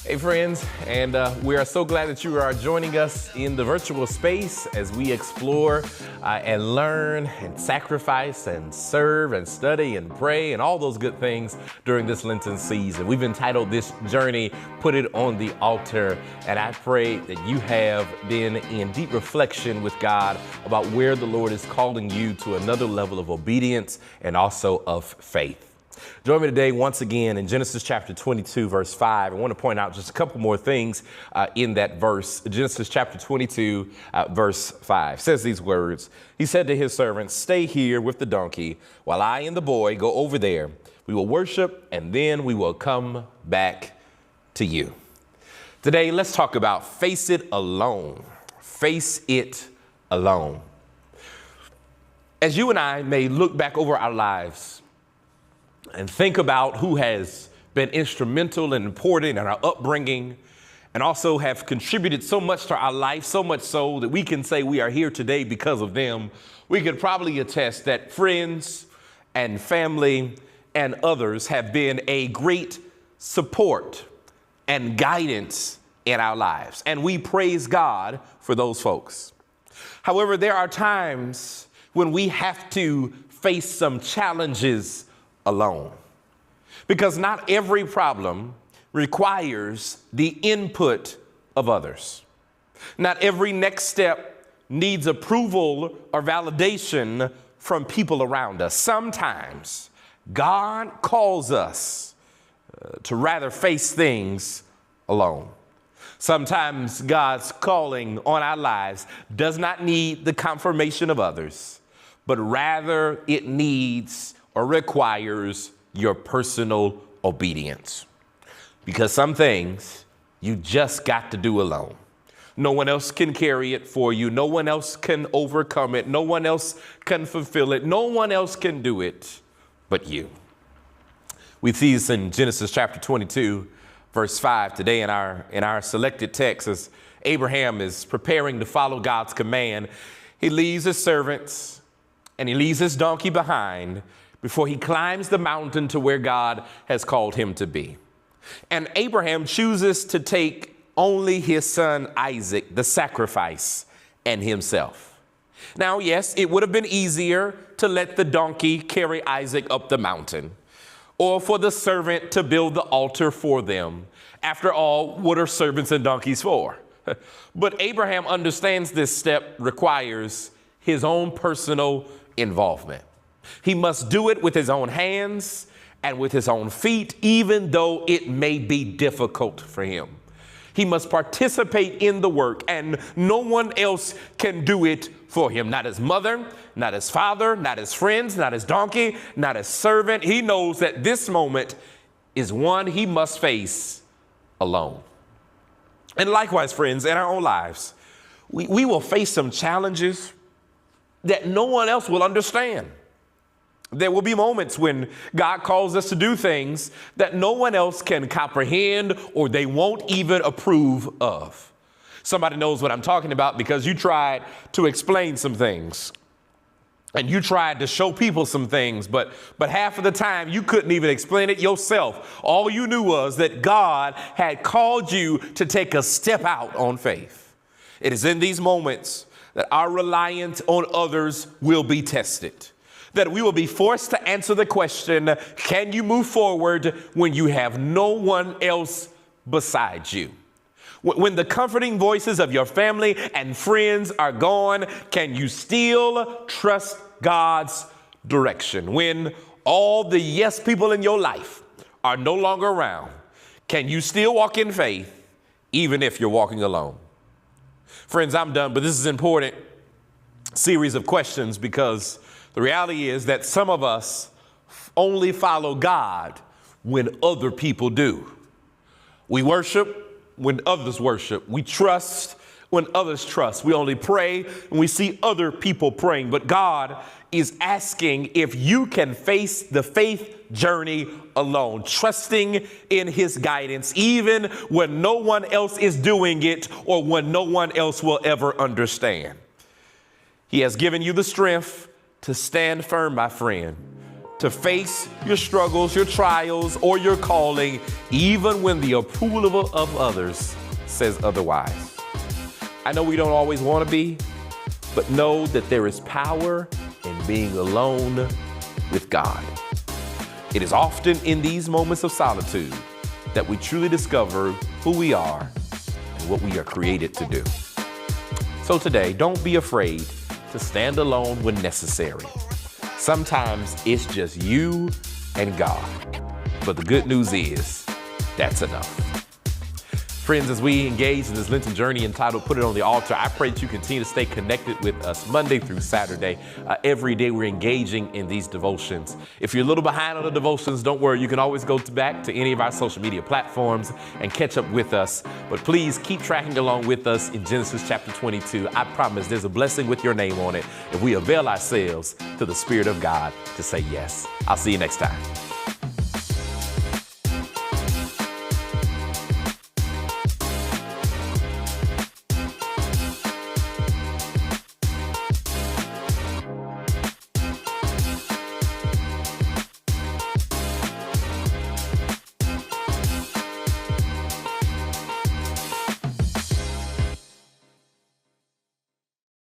Hey friends, and we are so glad that you are joining us in the virtual space as we explore and learn and sacrifice and serve and study and pray and all those good things during this Lenten season. We've entitled this journey, Put It on the Altar, and I pray that you have been in deep reflection with God about where the Lord is calling you to another level of obedience and also of faith. Join me today once again in Genesis chapter 22, verse 5. I want to point out just a couple more things in that verse. Genesis chapter 22, verse 5 says these words. He said to his servants, "Stay here with the donkey while I and the boy go over there. We will worship and then we will come back to you." Today, let's talk about face it alone. Face it alone. As you and I may look back over our lives and think about who has been instrumental and important in our upbringing and also have contributed so much to our life, so much so that we can say we are here today because of them, we could probably attest that friends and family and others have been a great support and guidance in our lives. And we praise God for those folks. However, there are times when we have to face some challenges alone, because not every problem requires the input of others. Not every next step needs approval or validation from people around us. Sometimes God calls us to rather face things alone. Sometimes God's calling on our lives does not need the confirmation of others, but rather it needs or requires your personal obedience. Because some things you just got to do alone. No one else can carry it for you. No one else can overcome it. No one else can fulfill it. No one else can do it but you. We see this in Genesis chapter 22, verse 5 today in our selected text as Abraham is preparing to follow God's command. He leaves his servants and he leaves his donkey behind before he climbs the mountain to where God has called him to be. And Abraham chooses to take only his son Isaac, the sacrifice, and himself. Now, yes, it would have been easier to let the donkey carry Isaac up the mountain, or for the servant to build the altar for them. After all, what are servants and donkeys for? But Abraham understands this step requires his own personal involvement. He must do it with his own hands and with his own feet, even though it may be difficult for him. He must participate in the work, and no one else can do it for him. Not his mother, not his father, not his friends, not his donkey, not his servant. He knows that this moment is one he must face alone. And likewise, friends, in our own lives, we will face some challenges that no one else will understand. There will be moments when God calls us to do things that no one else can comprehend or they won't even approve of. Somebody knows what I'm talking about because you tried to explain some things and you tried to show people some things, but half of the time you couldn't even explain it yourself. All you knew was that God had called you to take a step out on faith. It is in these moments that our reliance on others will be tested, that we will be forced to answer the question, can you move forward when you have no one else besides you? When the comforting voices of your family and friends are gone, can you still trust God's direction? When all the yes people in your life are no longer around, can you still walk in faith even if you're walking alone? Friends, I'm done, but this is an important series of questions because the reality is that some of us only follow God when other people do. We worship when others worship. We trust when others trust. We only pray when we see other people praying. But God is asking if you can face the faith journey alone, trusting in his guidance, even when no one else is doing it or when no one else will ever understand. He has given you the strength to stand firm, my friend, to face your struggles, your trials, or your calling, even when the approval of others says otherwise. I know we don't always want to be, but know that there is power in being alone with God. It is often in these moments of solitude that we truly discover who we are and what we are created to do. So today, don't be afraid to stand alone when necessary. Sometimes it's just you and God. But the good news is, that's enough. Friends, as we engage in this Lenten journey entitled Put It on the Altar, I pray that you continue to stay connected with us Monday through Saturday. Every day we're engaging in these devotions. If you're a little behind on the devotions, don't worry. You can always go back to any of our social media platforms and catch up with us. But please keep tracking along with us in Genesis chapter 22. I promise there's a blessing with your name on it if we avail ourselves to the Spirit of God to say yes. I'll see you next time.